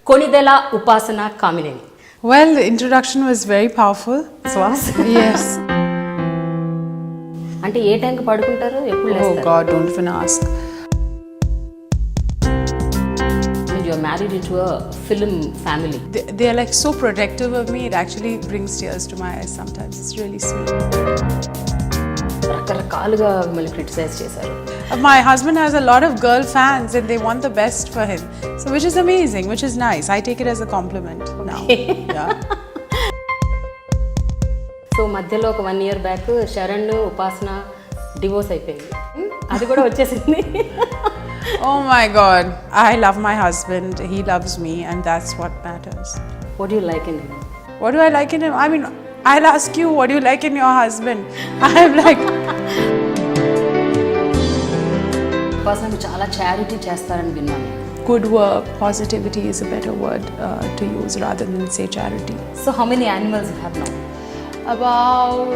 Konidela Upasana Kamineni. Well, the introduction was very powerful. Swas? Yes. అంటే ఏ టైంకి పడుకుంటారు, ఎప్పుడు Oh లేస్తారు? God, don't even ask. You are married into a film family. They are like so protective of me. It actually brings tears to my eyes sometimes. It's really sweet. రకరకాలుగా మిమ్మల్ని criticise చేశారు. My husband has a lot of girl fans and they want the best for him. So which is amazing, which is nice. I take it as a compliment now. Yeah. So మధ్యలో ఒక 1 year back Sharan ఉపాసన divorce అయిపోయింది. అది కూడా వచ్చేసింది. Oh my God. I love my husband. He loves me and that's what matters. What do you like in him? What do I like in him? I mean, I'll ask you, what do you like in your husband? I'm like... ఉపాసన చాలా charity చేస్తారని విన్నాను. Good work, positivity is a better word to use rather than say charity. So how many animals you have now? About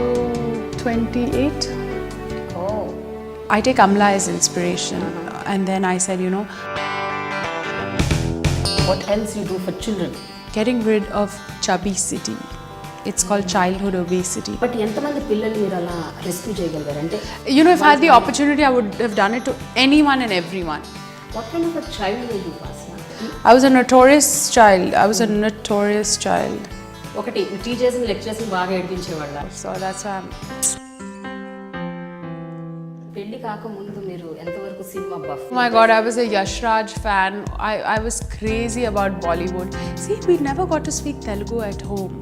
28. Oh. I take Amla as inspiration and then I said, you know, What else you do for children? getting rid of chubby city. It's called childhood obesity. But ఎంతమంది పిల్లల్ని మీరు అలా rescue చేయగలిగారు అంటే? You know, if I had the opportunity, I would have done it to anyone and everyone. What kind of a child are you, Upasana? I was a notorious child. I was a notorious child. ఒకటి టీచర్స్ని లెక్చరర్స్ని బాగా ఏడిపించేవాళ్ళ. So that's why I'm... పెళ్లి కాకముందు మీరు ఎంతవరకు cinema buff? Oh my God, I was a Yash Raj fan. I was crazy about Bollywood. See, we never got to speak Telugu at home.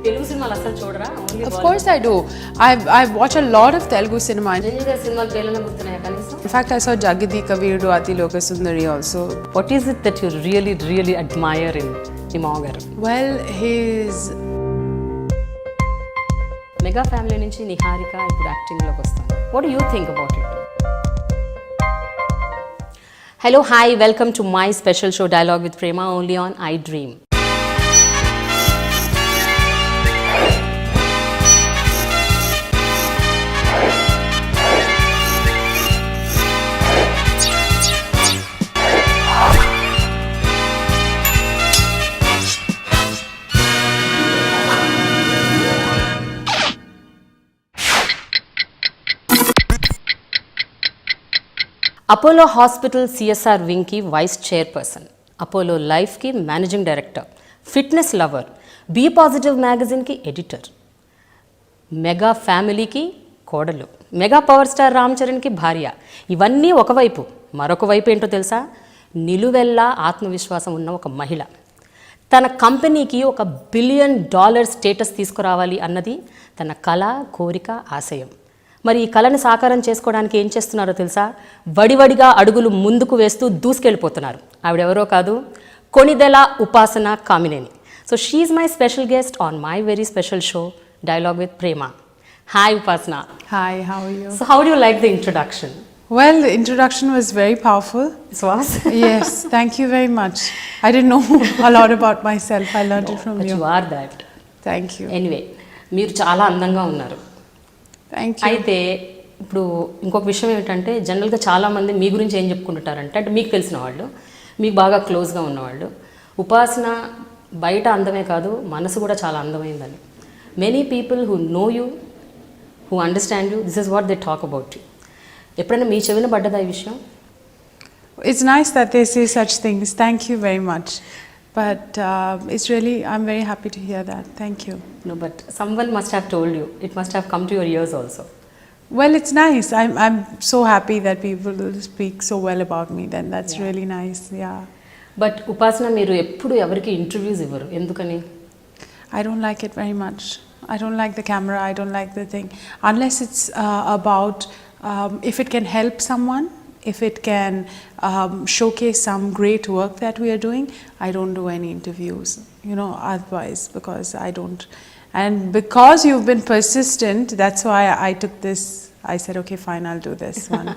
Telugu సినిమాలు అసలు చూడరా? Only Of course I do. I watch a lot of Telugu cinema. Ranjani గారి సినిమాలు పేర్లను గుర్తున్నాయా కనీసం? In fact, I saw Jagadi Kavirudu Ati Lokasundari also. What is it that you really admire in మీ మామగారు? Well, his... mega family నుంచి నిహారిక ఇప్పుడు యాక్టింగ్లోకి వస్తాను. What do you think about it? Hello, hi, welcome to my special show Dialogue with Prema only on I Dream. Apollo hospital CSR వింగ్కి vice chairperson, Apollo లైఫ్కి managing director, fitness lover, be positive మ్యాగజైన్కి editor, mega ఫ్యామిలీకి కోడలు, mega power star Ram చరణ్కి భార్య. ఇవన్నీ ఒకవైపు, మరొక వైపు ఏంటో తెలుసా? నిలువెల్లా ఆత్మవిశ్వాసం ఉన్న ఒక మహిళ. తన కంపెనీకి $1 బిలియన్ స్టేటస్ తీసుకురావాలి అన్నది తన కళ, కోరిక, ఆశయం. మరి ఈ కళని సాకారం చేసుకోవడానికి ఏం చేస్తున్నారో తెలుసా? వడివడిగా అడుగులు ముందుకు వేస్తూ దూసుకెళ్ళిపోతున్నారు. ఆవిడెవరో కాదు, కొనిదెల ఉపాసన Kamineni. So she is my special guest on my very special show dialogue with Prema. Hi ఉపాసన. Hi, how are you? So how do you like the introduction? Well, the introduction was very powerful. Swas? Yes, thank you very much. I didn't know a lot about myself. I learned it from you. You are that. Thank you. Anyway, మీరు చాలా అందంగా ఉన్నారు. Thank you. అయితే ఇప్పుడు ఇంకొక విషయం ఏమిటంటే, జనరల్గా చాలామంది మీ గురించి ఏం చెప్పుకుంటుంటారంటే, అంటే మీకు తెలిసిన వాళ్ళు, మీకు బాగా క్లోజ్గా ఉన్నవాళ్ళు, ఉపాసన బయట అందమే కాదు మనసు కూడా చాలా అందమైందని. Many people who know you, who understand you, this is what they talk about you. ఎప్పుడైనా మీ చెవిన పడ్డదా ఈ విషయం? It's nice that they say such things. Thank you very much. But it's really, I'm very happy to hear that. Thank you. No, but someone must have told you. It must have come to your ears also. Well, it's nice. I'm so happy that people speak so well about me. Then that's really nice. Yeah. But Upasana, మీరు ఎప్పుడు ఎవరికి interviews ఇవ్వరు, ఎందుకని? I don't like it very much. I don't like the camera. I don't like the thing. Unless it's about if it can help someone, if it can showcase some great work that we are doing, I don't do any interviews, you know, otherwise, because I don't. And because you've been persistent, that's why I took this. I said, okay, fine, I'll do this one.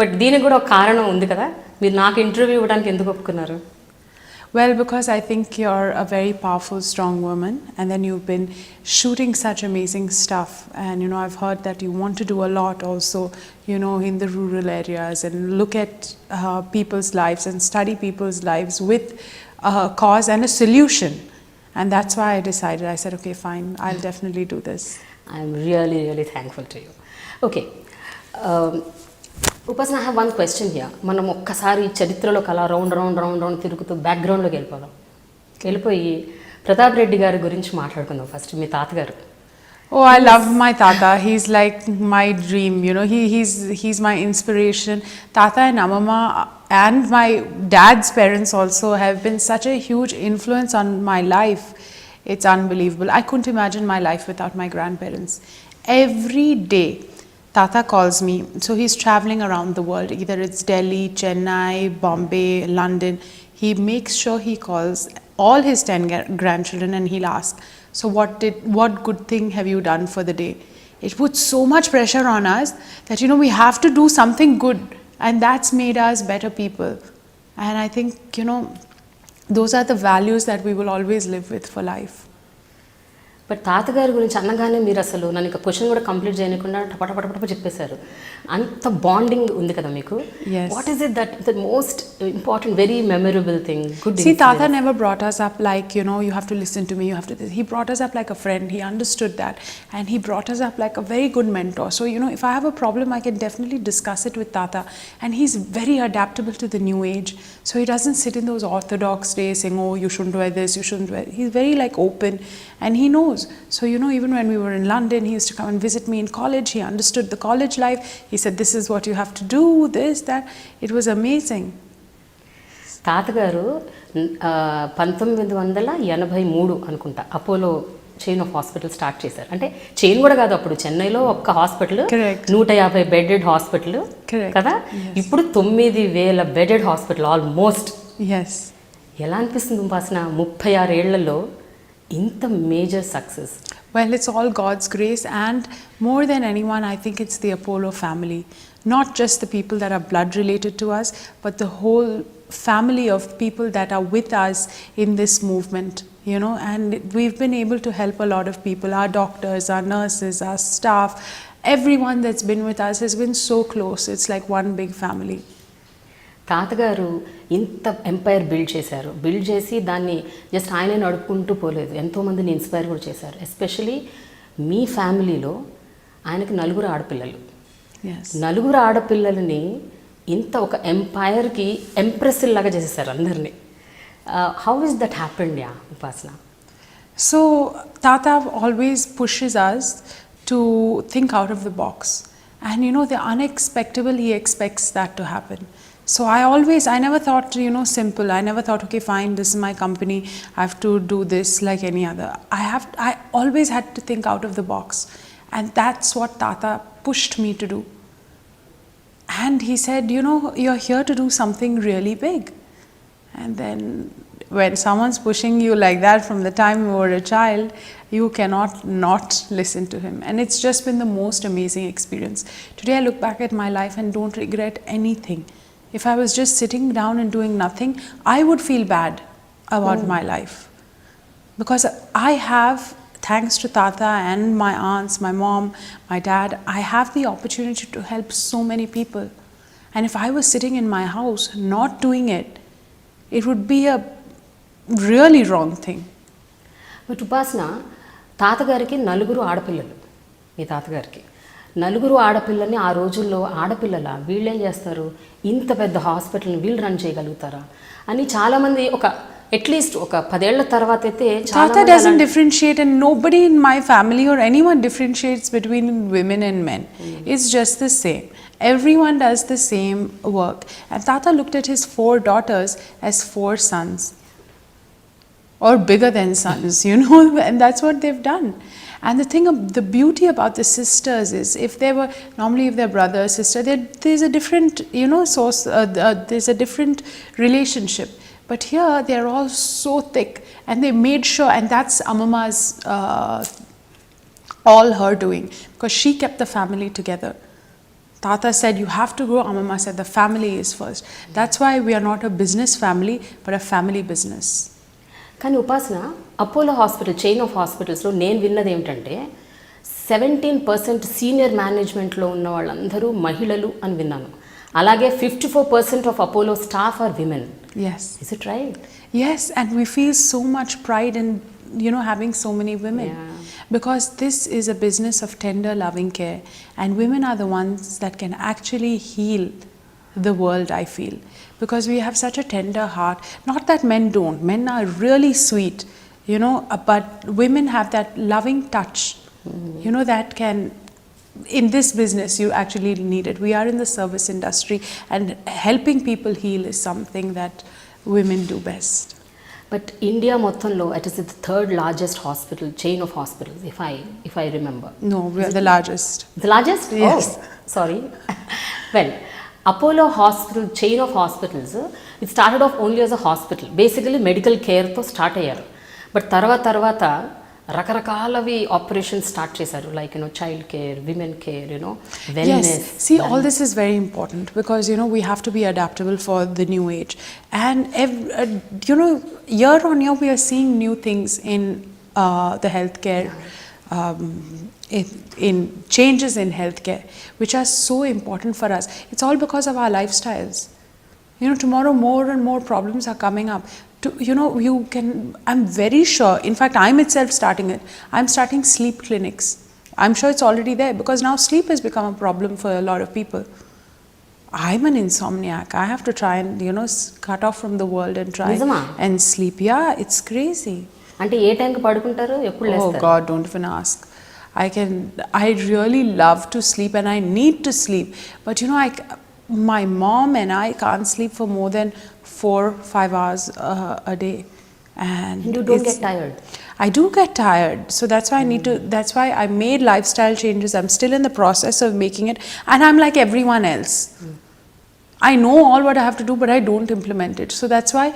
But దీనికి కూడా ఒక కారణం ఉంది కదా, మీరు నాకు interview ఇవ్వడానికి ఎందుకు ఒప్పుకున్నారు? Well, because I think you're a very powerful, strong woman, and then you've been shooting such amazing stuff. And you know, I've heard that you want to do a lot also, you know, in the rural areas and look at people's lives and study people's lives with a cause and a solution. And that's why I decided, I said, okay, fine, I'll definitely do this. I'm really, really thankful to you. Okay. Upasana, I have one question here. మనం ఒక్కసారి చరిత్రలోకి అలా round తిరుగుతూ బ్యాక్గ్రౌండ్లోకి వెళ్ళిపోయి ప్రతాప్ రెడ్డి గారి గురించి మాట్లాడుకుందాం first మీ తాతగారు. Oh, I love my Tata. He's like my dream, you know. He's my inspiration. Tata and Amama and my dad's parents also have been such a huge influence on my life. It's unbelievable. I couldn't imagine my life without my grandparents. Every day, Tata calls me. So he's traveling around the world. Either it's Delhi, Chennai, Bombay, London. He makes sure he calls all his 10 grandchildren and he'll ask, so what good thing have you done for the day? It puts so much pressure on us that, you know, we have to do something good, and that's made us better people. And I think, you know, those are the values that we will always live with for life. But తాతగారి గురించి అనగానే మీరు అసలు నన్ను ఇంకా question కూడా complete చేయకుండా టపటపటపట చెప్పేశారు. అంత బాండింగ్ ఉంది కదా మీకు. What is it that the most important very memorable thing? Good. See, Tata never brought us up like, you know, you have to listen to me, you have to this. He brought us up like a friend. He understood that, and he brought us up like a very good mentor. So, you know, if I have a problem, I can definitely discuss it with Tata, and he's very adaptable to the new age. So he doesn't sit in those orthodox days saying, oh, you shouldn't wear this, you shouldn't wear. He's very like open, and he knows. So, you know, even when we were in London, he used to come and visit me in college. He understood the college life. He said, this is what you have to do, this, that. It was amazing. తాతగారు 1983 అనుకుంటా Apollo chain of hospital start చేశారు. అంటే chain కూడా కాదు, అప్పుడు చెన్నైలో ఒక్క hospital 150 bedded hospital కదా. ఇప్పుడు 9,000 బెడెడ్ హాస్పిటల్ ఆల్మోస్ట్. ఎలా అనిపిస్తుంది ఉపాసన 36 ఏళ్లలో ఇంత major success? Well, it's all God's grace, and more than anyone, I think it's the Apollo family. Not just the people that are blood related to us, but the whole family of people that are with us in this movement, you know, and we've been able to help a lot of people. Our doctors, our nurses, our staff, everyone that's been with us has been so close. It's like one big family. తాతగారు ఇంత umpire build చేశారు. Build చేసి దాన్ని just ఆయనే నడుపుకుంటూ పోలేదు, ఎంతోమందిని inspire కూడా చేశారు. ఎస్పెషలీ మీ ఫ్యామిలీలో ఆయనకి 4 ఆడపిల్లలు. 4 ఆడపిల్లలని ఇంత ఒక ఎంపైర్కి ఎంప్రెస్ లాగా చేసేసారు అందరినీ. How is that happened yeah ఉపాసన? So Tata always pushes us to think out of the box, and you know, the unexpected, he expects that to happen. So I never thought, you know, simple. I never thought, okay, fine, this is my company, I have to do this like any other. I always had to think out of the box, and that's what Tata pushed me to do. And he said, you know, you're here to do something really big. And then when someone's pushing you like that from the time you were a child, you cannot not listen to him. And it's just been the most amazing experience. Today I look back at my life and don't regret anything. If I was just sitting down and doing nothing, I would feel bad about my life. Because I have, thanks to Tata and my aunts, my mom, my dad, I have the opportunity to help so many people. And if I was sitting in my house not doing it, it would be a really wrong thing. But ఉపాసన, తాతగారికి 4 ఆడపిల్లలు. మీ తాతగారికి 4 ఆడపిల్లల్ని ఆ రోజుల్లో ఆడపిల్లల వీళ్ళు ఏం చేస్తారు, ఇంత పెద్ద హాస్పిటల్ని వీళ్ళు రన్ చేయగలుగుతారా అని చాలామంది ఒక అట్లీస్ట్ ఒక 10 ఏళ్ల తర్వాత అయితే Tata doesn't differentiate, and nobody in my family or anyone differentiates between women and men. It's just the same. Everyone does the same work. And Tata looked at his 4 daughters as 4 sons, or bigger than sons, you know, and that's what they've done. And the beauty about the sisters is, if they were normally, if they're brother or sister, there's a different, you know, source. There's a different relationship. But here they're all so thick, and they made sure, and that's Amama's all her doing, because she kept the family together. Tata said you have to grow, Amama said the family is first. That's why we are not a business family but a family business. కానీ ఉపాసన Apollo hospital chain of హాస్పిటల్స్లో నేను విన్నది ఏమిటంటే 17% senior మేనేజ్మెంట్లో ఉన్న వాళ్ళందరూ మహిళలు అని విన్నాను. అలాగే 54% of Apollo staff are women. Yes. Is it right? Yes, and we feel so much pride in having so many women. Yeah. Because this is a business of tender loving care, and women are the ones that can actually heal the world, I feel, because we have such a tender heart. Not that men don't, men are really sweet, but women have that loving touch, that can, in this business you actually need it. We are in the service industry, and helping people heal is something that women do best. But India మొత్తంలో it is the third largest hospital chain of hospitals if I remember. No, we are the largest. The largest? Yes. Oh, sorry. Well, Apollo Hospital chain of hospitals, it started off only as a hospital. Basically medical care తో start అయ్యారు. But తర్వాత రకరకాలవి operations start చేశారు, like child care, women care, wellness. Yes, see, all this is very important because we have to be adaptable for the new age, and year on year we are seeing new things in the healthcare, in changes in healthcare, which are so important for us. It's all because of our lifestyles. Tomorrow more and more problems are coming up. I'm very sure, in fact I'm itself starting it. I'm starting sleep clinics. I'm sure it's already there because now sleep has become a problem for a lot of people. I'm an insomniac. I have to try and cut off from the world and try and sleep. Yeah, it's crazy. అంటే ఏ టైంకి పడుకుంటారు, ఎప్పుడు లేస్తారు? Oh God, don't even ask. I really love to sleep and I need to sleep, but my mom and I can't sleep for more than 4-5 hours a day, and you don't get tired? I do get tired, so that's why that's why I made lifestyle changes. I'm still in the process of making it, and I'm like everyone else. I know all what I have to do, but I don't implement it. So that's why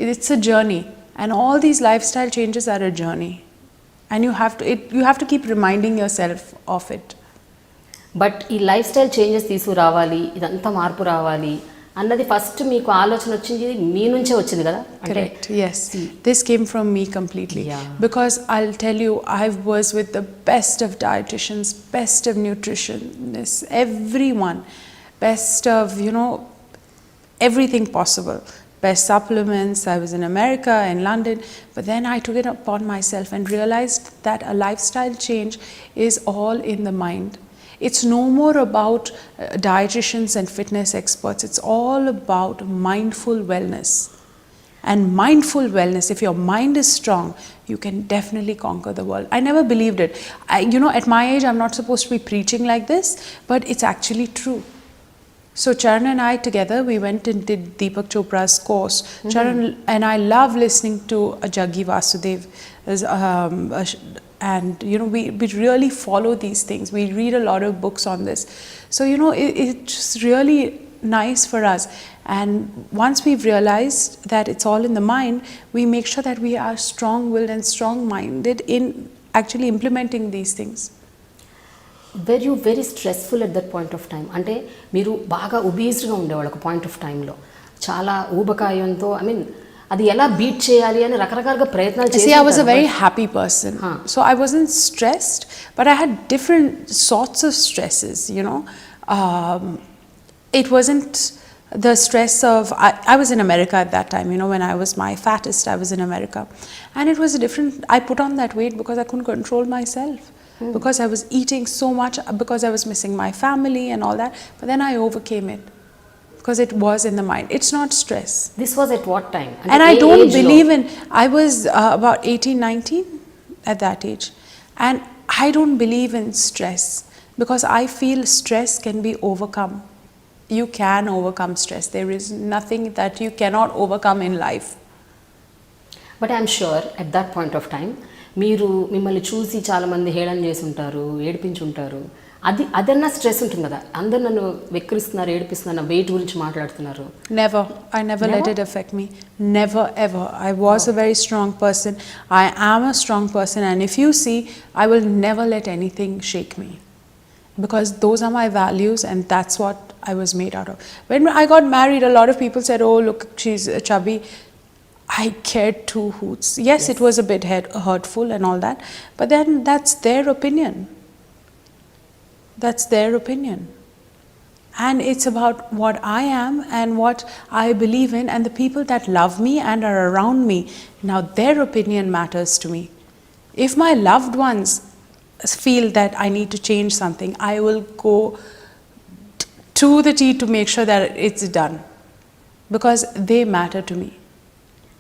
it's a journey, and all these lifestyle changes are a journey, and you have to keep reminding yourself of it. But ఈ life style changes తీసుకురావాలి, ఇదంతా మార్పు రావాలి అన్నది first మీకు ఆలోచన వచ్చింది మీ నుంచే వచ్చింది కదా? Correct, yes. This came from me completely. Yeah. Because I'll tell you, I was with the best of dietitians, best of nutritionists, everyone, best of, everything possible. Best supplements. I was in America, in London, but then I took it upon myself and realized that a lifestyle change is all in the mind. It's no more about dietitians and fitness experts. It's all about mindful wellness. And mindful wellness, if your mind is strong, you can definitely conquer the world. I never believed it. At my age, I'm not supposed to be preaching like this, but it's actually true. So Charan and I together, we went and did Deepak Chopra's course. Charan and I love listening to Jaggi Vasudev. And we really follow these things. We read a lot of books on this. So it's really nice for us. And once we've realized that it's all in the mind, we make sure that we are strong-willed and strong-minded in actually implementing these things. Were you very stressful at that point of time? అంటే మీరు బాగా ఒబీస్డ్గా ఉండేవాళ్ళు ఒక point of టైంలో, చాలా ఊబకాయంతో, అది ఎలా beat చేయాలి అని రకరకాలుగా ప్రయత్నాలు చేసి. See, I was a very happy person. So I wasn't stressed, but I had different sorts of stresses, It wasn't the stress of, I was in America at that time, when I was my fattest, I was in America. And it was I put on that weight because I couldn't control myself. Because I was eating so much, because I was missing my family and all that. But then I overcame it. Because it was in the mind. It's not stress. This was at what time? And I don't believe in, I was about 18-19 at that age. And I don't believe in stress. Because I feel stress can be overcome. You can overcome stress. There is nothing that you cannot overcome in life. But I'm sure at that point of time, మిమ్మల్ని చూసి చాలామంది హేళన చేసి ఉంటారు, ఏడిపించుంటారు. అదన్నా stress ఉంటుంది కదా, అందరు నన్ను వెక్కిరిస్తున్నారు, ఏడిపిస్తున్నారు, వెయిట్ గురించి మాట్లాడుతున్నారు. I never let it affect me. Never ever. I was a very strong person. I am a strong person, and if you see, I will never let anything shake me. because those are my values and that's what I was made out of. When I got married, a lot of people said, oh look, she's chubby. I cared two hoots. Yes, it was a bit hurtful and all that, but then that's their opinion. That's their opinion. And it's about what I am and what I believe in, and the people that love me and are around me. Now their opinion matters to me. If my loved ones feel that I need to change something, I will go to the T to make sure that it's done, because they matter to me.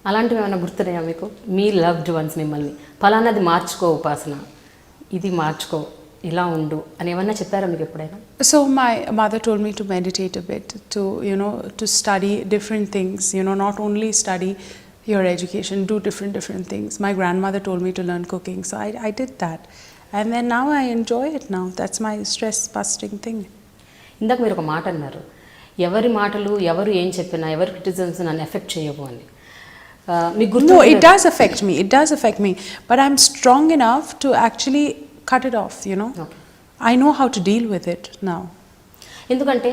అలాంటివి ఏమైనా గుర్తున్నాయా మీకు? మీ loved ones మిమ్మల్ని ఫలానాది మార్చుకో ఉపాసన, ఇది మార్చుకో, ఇలా ఉండు అని ఏమన్నా చెప్పారా మీకు ఎప్పుడైనా? So my mother told me to meditate a bit, to to study different things, not only study your education, do different things. My grandmother told me to learn cooking, so I did that, and then now I enjoy it now. That's my stress busting thing. ఇందాక మీరు ఒక మాట అన్నారు, ఎవరి మాటలు ఎవరు ఏం చెప్పినా ఎవరి క్రిటిసిజమ్స్ నన్ను ఎఫెక్ట్ చేయవు అని. No, it does affect me. It does affect me, but I'm strong enough to actually cut it off. Okay. I know how to deal with it now. ఎందుకంటే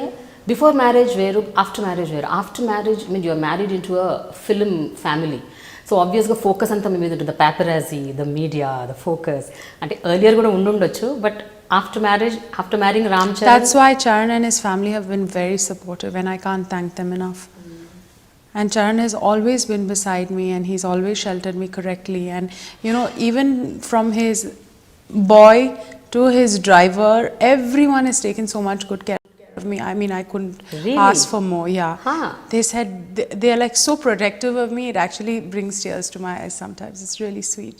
బిఫోర్ మ్యారేజ్ వేరు, after marriage వేరు. After marriage you are married in to a film family, so ఆబ్వియస్గా focus అంతా మీ మీద ఉంటుంది, the paparazzi, the media, the focus. అంటే earlier కూడా ఉండుండొచ్చు, but after marriage, after marrying Ram Charan. That's why Charan and his family have been very supportive, and I can't thank them enough. And Charan has always been beside me, and he's always sheltered me correctly. And even from his boy to his driver, everyone has taken so much good care of me. I mean, I couldn't ask for more. Yeah. Huh. They said they're like so protective of me. It actually brings tears to my eyes sometimes. It's really sweet.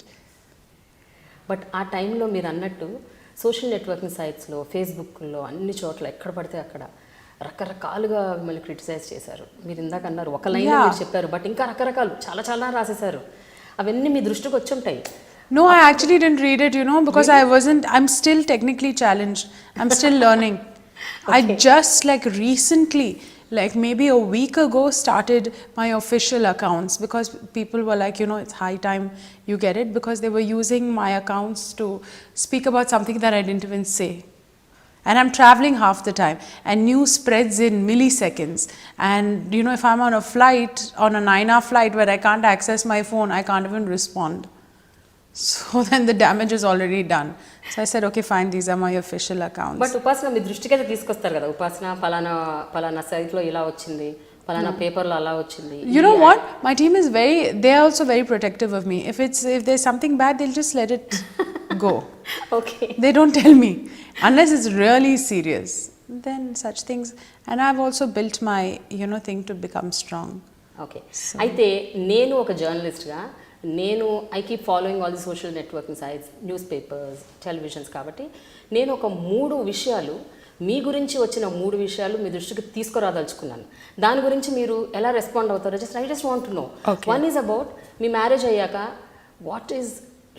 But ఆ టైంలో మీరు అన్నట్టు social networking సైట్స్లో, ఫేస్బుక్లో, అన్ని చోట్ల ఎక్కడ పడితే అక్కడ రకరకాలుగా మిమ్మల్ని క్రిటిసైజ్ చేశారు. మీరు ఇందాక అన్నారు ఒక లైన్ మీరు చెప్పారు, బట్ ఇంకా రకరకాలు చాలా చాలా రాసేశారు. అవన్నీ మీ దృష్టికి వచ్చి ఉంటాయి. No, I actually didn't read it, because I'm still technically challenged. I'm still learning. Okay. I just recently, maybe a week ago, started my official accounts, because people were like, it's high time you get it, because they were using my accounts to speak about something that I didn't even say. And I'm traveling half the time, and news spreads in milliseconds. And if I'm on a flight, on a 9-hour flight where I can't access my phone, I can't even respond. So then the damage is already done. So I said, okay, fine, these are my official accounts. But Upasana, మీ దృష్టికి అయితే తీసుకొస్తారు కదా, Upasana పలానా సైట్లో ఇలా వచ్చింది, పలానా పేపర్లో అలా వచ్చింది. You know what? My team is they're also very protective of me. If there's something bad, they'll just let it go. Okay. They don't tell me unless it's really serious. Then such things, and I've also built my thing to become strong. Okay. అయితే నేను ఒక జర్నలిస్ట్గా I keep following all the social networking sites, newspapers, televisions, కాబట్టి నేను ఒక 3 విషయాలు, మీ గురించి వచ్చిన 3 విషయాలు మీ దృష్టికి తీసుకురాదలుచుకున్నాను. దాని గురించి మీరు ఎలా రెస్పాండ్ అవుతారో I just want to know. Okay. One is about me marriage అయ్యాక, what is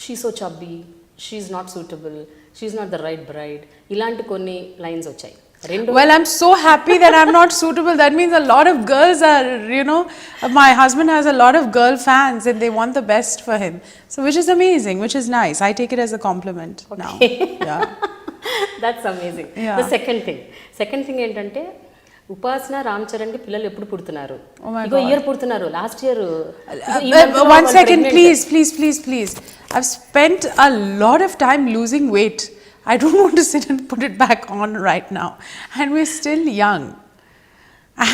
she so chubby, she's not suitable, she's not the right bride, ఇలాంటి కొన్ని లైన్స్ వచ్చాయి. Well, I'm so happy that I'm not suitable. That means a lot of girls are, my husband has a lot of girl fans and they want the best for him. So which is amazing, which is nice. I take it as a compliment now. Yeah. That's amazing. Yeah. The second thing ఏంటంటే, ఉపాసన రామ్ చరణ్ కి పిల్లలు ఎప్పుడు పుడుతున్నారు? Oh my God. Year పుడుతున్నారు. Last year. One second, please. I've spent a lot of time losing weight. I don't want to sit and put it back on right now. And we're still young.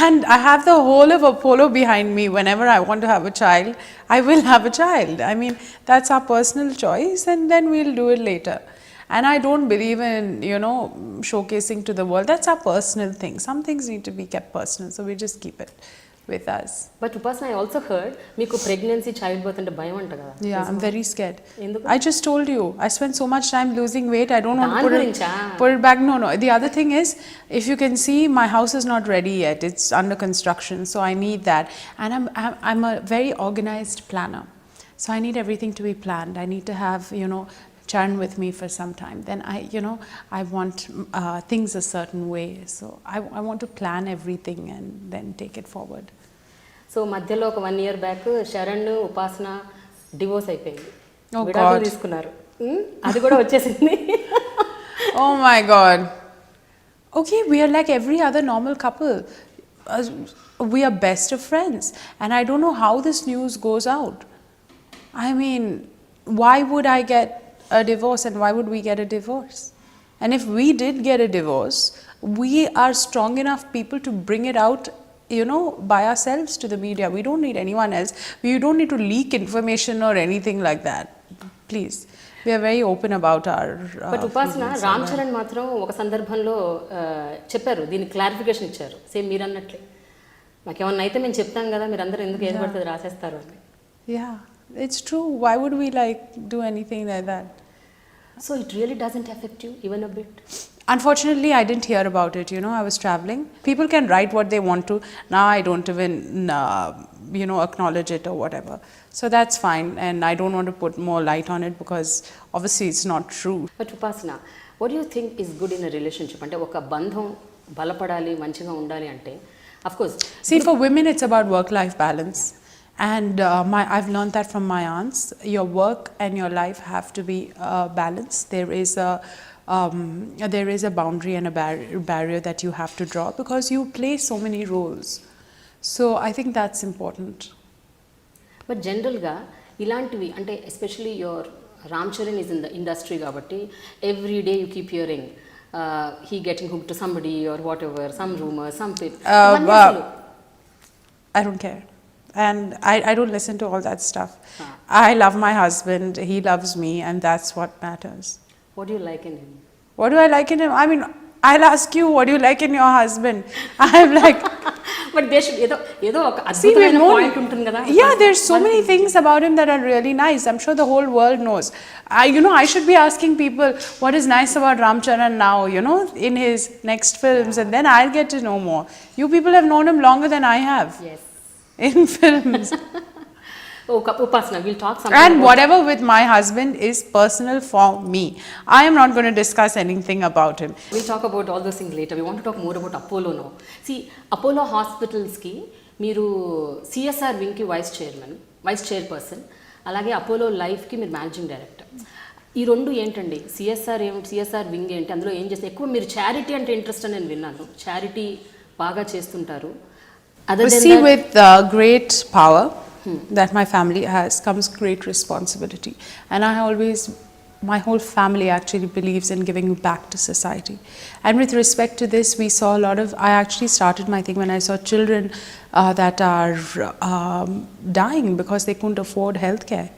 And I have the whole of Apollo behind me. Whenever I want to have a child, I will have a child. I mean, that's our personal choice, and then we'll do it later. And I don't believe in, showcasing to the world. That's our personal thing. Some things need to be kept personal, so we just keep it with us. But Upasana, I also heard meeku pregnancy, childbirth ante bayam anta kada. Yeah, I'm very scared. Enduku? I just told you, I spent so much time losing weight. I don't want to put it back. No. The other thing is, if you can see, my house is not ready yet. It's under construction, so I need that. And I'm a very organized planner, so I need everything to be planned. I need to have Charan with me for some time. Then I want things a certain way. So I want to plan everything and then take it forward. So మధ్యలో ఒక 1 year back Sharan ఉపాసన divorce అయిపోయింది. విడాకులు తీసుకున్నారు. అది కూడా వచ్చేసింది. Oh my God. Okay, we are like every other normal couple. Uh, we are best of friends, and I don't know how this news goes out. I mean, why would I get a divorce, and why would we get a divorce? And if we did get a divorce, we are strong enough people to bring it out, you know, by ourselves to the media. We don't need anyone else. We don't need to leak information or anything like that. Please. We are very open about our but ఉపాసన రామ్ చరణ్ మాత్రం ఒక సందర్భంలో చెప్పారు, దీనికి clarification ఇచ్చారు, same మీరు అన్నట్లే, మాకేమన్నా అయితే మేము చెప్తాం కదా, మీరు అందరూ ఎందుకు ఏది పడుతుంది రాసేస్తారు అని. Yeah, it's true. Why would we like do anything like that? So it really doesn't affect you even a bit? Unfortunately, I didn't hear about it. You know, I was traveling. People can write what they want to. Now I don't even, you know, acknowledge it or whatever. So that's fine, and I don't want to put more light on it because obviously it's not true. But Upasana, what do you think is good in a relationship? అంటే ఒక బంధం బలపడాలి, మంచిగా ఉండాలి అంటే, of course. See, for women, it's about work-life balance. And I've learned that from my aunts. Your work and your life have to be balanced. There is a boundary and a barrier that you have to draw because you play so many roles. So I think that's important. But జనరల్గా ఇలాంటివి అంటే especially your Ram Charan is in the industry కాబట్టి every day you keep hearing he getting hook to somebody or whatever, some rumour, some I don't care. And I don't listen to all that stuff. I love my husband, he loves me, and that's what matters. What do you like in him? What do I like in him? I mean, I'll ask you, what do you like in your husband? I'm like... But there should ఏదో ఒక అద్భుతమైన point ఉంటుంది కదా. Yeah, there's so many things about him that are really nice. I'm sure the whole world knows. You know, I should be asking people what is nice about Ram Charan now, you know, in his next films, and then I'll get to know more. You people have known him longer than I have. Yes. In films. Oh, Upasana, we'll talk something. And whatever with my husband is personal for me. I am not going to discuss anything about him. We'll talk about all those things later. We want to talk more about Apollo now. See, Apollo Hospitals ki మీరు CSR wing ki vice chairperson, అలాగే Apollo life కి మీరు managing director. ఈ రెండు ఏంటండి, CSR wing ఏంటి, అందులో ఏం చేస్తారు? ఎక్కువ మీరు చారిటీ అంటే ఇంట్రెస్ట్ అని నేను విన్నాను, చారిటీ బాగా చేస్తుంటారు. See, with great power that my family has comes great responsibility, and my whole family actually believes in giving back to society. And with respect to this, we saw a lot of, I actually started my thing when I saw children that are dying because they couldn't afford healthcare.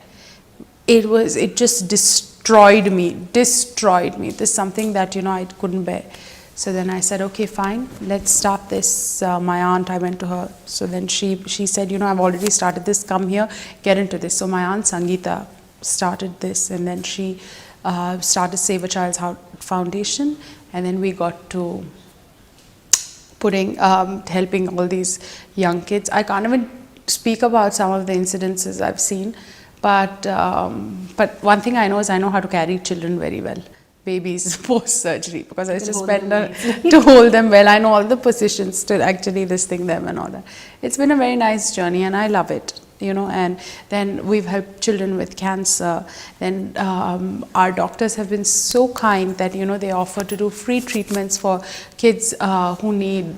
It just destroyed me. This is something that, you know, I couldn't bear. So then I said, okay, fine, let's start this. My aunt, I went to her. So then she said, you know, I've already started this, come here, get into this. So my aunt Sangeeta started this, and then she started Save a Child's Foundation, and then we got to helping all these young kids. I can't even speak about some of the incidences I've seen, but one thing I know is I know how to carry children very well. Babies post surgery, because I used to spend to hold them well. I know all the positions to actually this thing them and all that. It's been a very nice journey, and I love it, you know. And then we've helped children with cancer. Then our doctors have been so kind that, you know, they offer to do free treatments for kids who need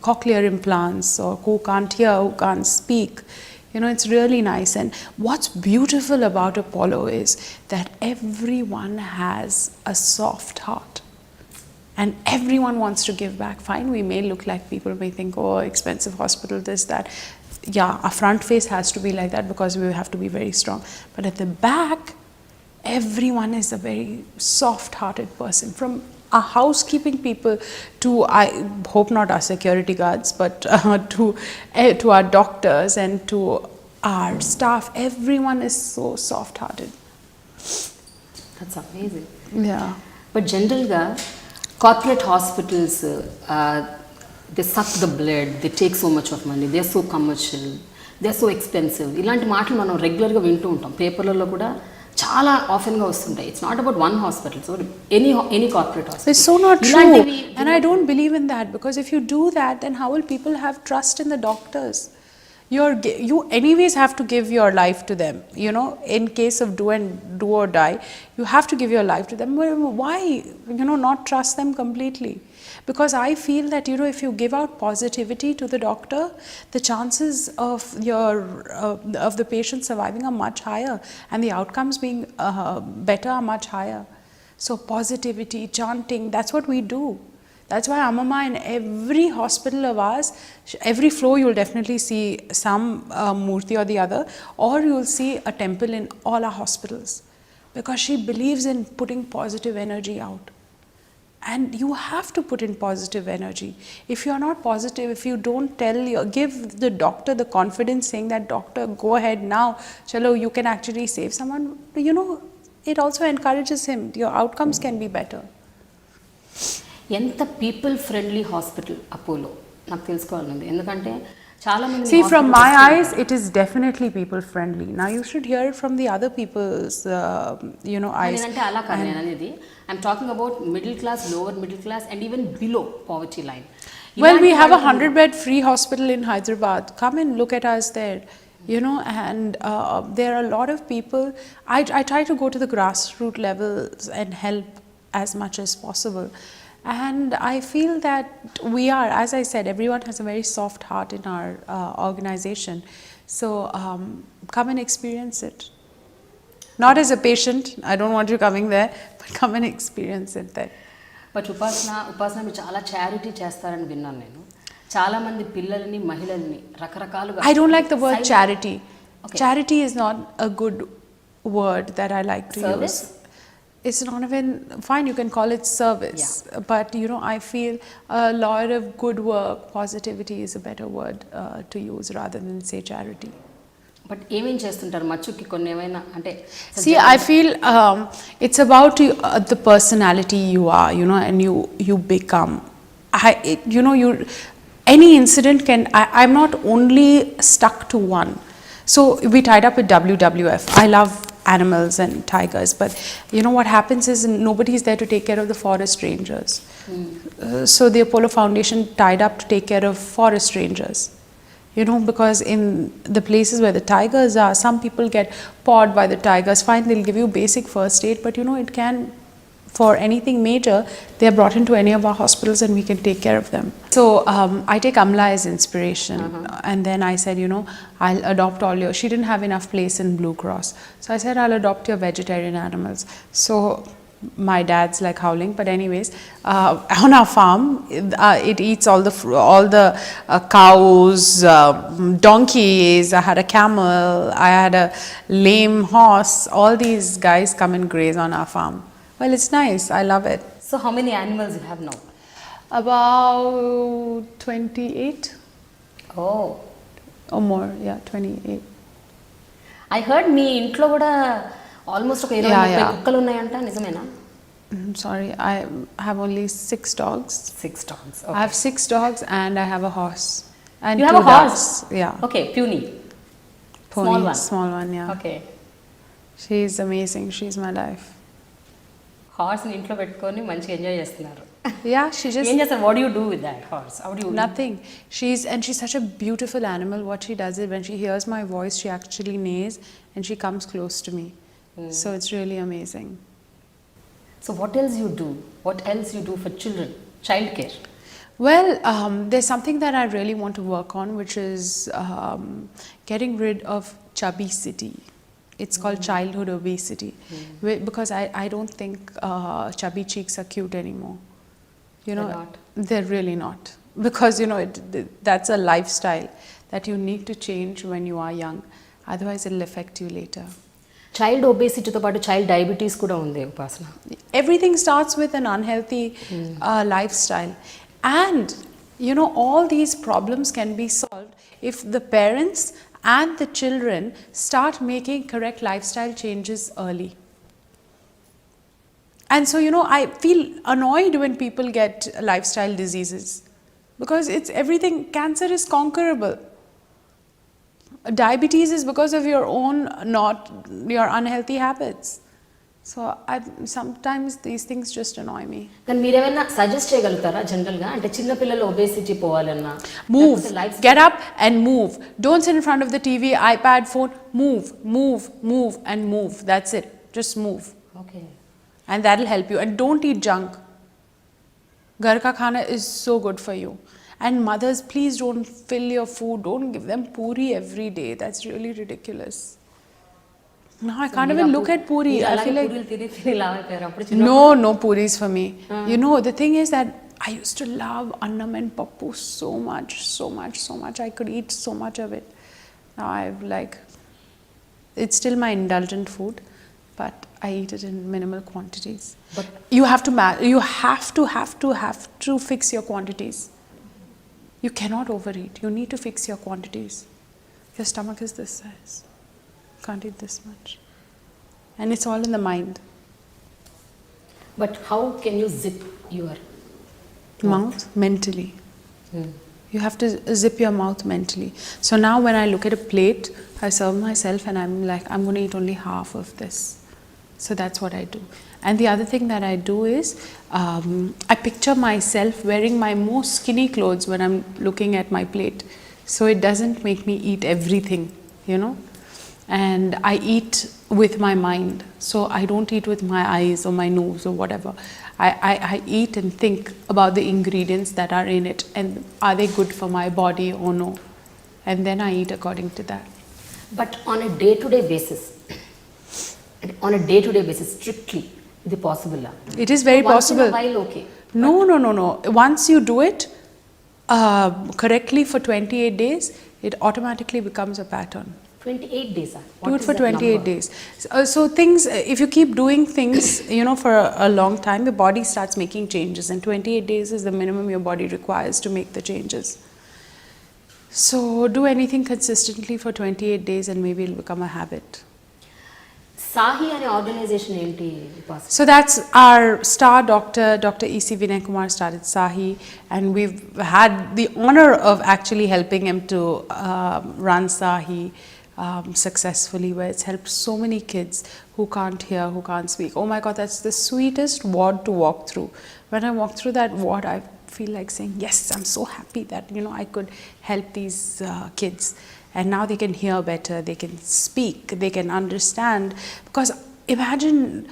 cochlear implants, or who can't hear, who can't speak. You know, it's really nice. And what's beautiful about Apollo is that everyone has a soft heart, and everyone wants to give back. Fine, we may look like, people may think, oh, expensive hospital, this, that. Yeah, our front face has to be like that because we have to be very strong. But at the back, everyone is a very soft-hearted person. From our housekeeping people to, I hope not our security guards, but to our doctors and to our staff, everyone is so soft-hearted. That's amazing. Yeah. But generally, corporate hospitals, they suck the blood, they take so much of money, they are so commercial, they are so expensive. ఇలాంటి మాటలు మనం రెగ్యులర్గా వింటూ ఉంటాం, పేపర్లలో కూడా చాలా ఆఫెన్గా వస్తుంటాయి. It's not about one hospital, so any corporate hospital. It's so not true, and I don't believe in that, because if you do that, then how will people have trust in the doctors? you anyways have to give your life to them, you know, in case of do or die, you have to give your life to them. Why, you know, not trust them completely? Because I feel that, you know, if you give out positivity to the doctor, the chances of of the patient surviving are much higher, and the outcomes being better are much higher. So positivity, chanting, that's what we do. That's why Amama, in every hospital of ours, every floor you'll definitely see some murti or the other, or you'll see a temple in all our hospitals, because she believes in putting positive energy out. And you have to put in positive energy. If you're not positive, if you don't give the doctor the confidence saying that, doctor, go ahead now, chalo, you can actually save someone, you know, it also encourages him. Your outcomes can be better. ఎంత people friendly hospital Apollo నాకు తెలుసుకోవాలండి, ఎందుకంటే చాలా మంది See, from my eyes, it is definitely people friendly. Now you should hear it from the other people's, you know, eyes. అంటే అలా కాదు నేను అనేది, I'm talking about middle class, lower middle class and even below poverty line. Well, we have a 100-bed free hospital in Hyderabad. Come and look at us there. You know, and there are a lot of people. I try to go to the grassroots levels and help as much as possible. And I feel that we are, as I said, everyone has a very soft heart in our organization. So come and experience it. Not as a patient, I don't want you coming there, but come and experience it there. But ఉపాసన మీరు చాలా charity చేస్తారని విన్నాను నేను. చాలా మంది పిల్లల్ని, మహిళల్ని రకరకాలుగా. I don't like the word charity. Okay. Charity is not a good word that I like to Service? use. It's not even fine, you can call it service. Yeah. But you know, I feel a lot of good work, positivity is a better word to use rather than say charity. But ఏమేం చేస్తుంటారు మచ్చుకి కొన్ని ఏమైనా అంటే? See, I feel it's about the personality you are, you know, and you become. You know, any incident can. I'm not only stuck to one. So we tied up with WWF. I love animals and tigers, but you know what happens is nobody's there to take care of the forest rangers. So the Apollo Foundation tied up to take care of forest rangers. You know, because in the places where the tigers are, some people get pawed by the tigers. Fine, they'll give you basic first aid, but you know, it can, for anything major, they are brought into any of our hospitals and we can take care of them. So I take Amla as inspiration. And then I said, you know, I'll adopt all your, she didn't have enough place in Blue Cross. So I said, I'll adopt your vegetarian animals. So my dad's like howling, but anyways, on our farm, it eats all the cows, donkeys. I had a camel, I had a lame horse. All these guys come and graze on our farm. Well, it's nice. I love it. So how many animals you have now? About 28. Oh. Or more, yeah, 28. I heard మీ ఇంట్లో కూడా almost ఒక 20-30 కుక్కలు ఉన్నాయంట, నిజమేనా? Sorry, I have only 6 dogs. 6 dogs. Okay. I have 6 dogs and I have a horse. And you have a horse? Ducks. Yeah. Okay, puny. Pony, small one. Small one, yeah. Okay. She's amazing. She's my life. Horse ని ఇంట్లో పెట్టుకొని మంచిగా enjoy చేస్తున్నారు. Yeah, she just. ఏం చేస్తారు? What do you do with that horse? How do you? Nothing. She's such a beautiful animal. What she does is when she hears my voice, she actually neighs and she comes close to me. So it's really amazing. So what else you do? What else you do for children? Child care. Well, there's something that I really want to work on, which is getting rid of chubby-city. It's called childhood obesity, because I don't think chubby cheeks are cute anymore. You know, they're not. They're really not, because you know that's a lifestyle that you need to change when you are young. Otherwise, it'll affect you later. Child obesity తో పాటు child diabetes కూడా ఉంది ఉపాసన. Everything starts with an unhealthy lifestyle, and you know, all these problems can be solved if the parents and the children start making correct lifestyle changes early. And so, you know, I feel annoyed when people get lifestyle diseases, because it's everything. Cancer is conquerable. Diabetes is because of your own, not your unhealthy habits. So sometimes these things just annoy me. కానీ మీరేమైనా suggest చేయగలుగుతారా జనరల్గా, అంటే చిన్నపిల్లలు obesity పోవాలన్నా? Move, get up and move. Don't sit in front of the TV, iPad, phone. Move, move, move and move. That's it. Just move. Okay. And that'll help you. And don't eat junk. Ghar ka khana is so good for you. And mothers, please don't fill your food. Don't give them puri every day. That's really ridiculous. No, I can't even look at puri. I feel like no puris for me. You know, the thing is that I used to love annam and pappu so much. I could eat so much of it. Now I've like, it's still my indulgent food, but I eat it in minimal quantities. But you have to fix your quantities. You cannot overeat. You need to fix your quantities. Your stomach is this size. Can't eat this much. And it's all in the mind. But how can you zip your mouth? Mentally. You have to zip your mouth mentally. So now when I look at a plate, I serve myself and I'm like, I'm going to eat only half of this. So that's what I do. And the other thing that I do is, I picture myself wearing my most skinny clothes when I'm looking at my plate. So it doesn't make me eat everything, you know. And I eat with my mind. So I don't eat with my eyes or my nose or whatever. I eat and think about the ingredients that are in it and are they good for my body or no. And then I eat according to that. But on a day-to-day basis, strictly, is it possible? It is very possible. Once in a while, okay. No. Once you do it correctly for 28 days, it automatically becomes a pattern. 28 days. Do it for 28 days. So things, if you keep doing things, you know, for a long time, your body starts making changes, and 28 days is the minimum your body requires to make the changes. So do anything consistently for 28 days and maybe it'll become a habit. Sahi ane organization enti? So that's our star doctor, Dr. E.C. Vinay Kumar started Sahi, and we've had the honor of actually helping him to run Sahi successfully, where it's helped so many kids who can't hear, who can't speak. Oh my God, that's the sweetest ward to walk through. When I walk through that ward, I feel like saying, yes, I'm so happy that, you know, I could help these kids. And now they can hear better, they can speak, they can understand. Because imagine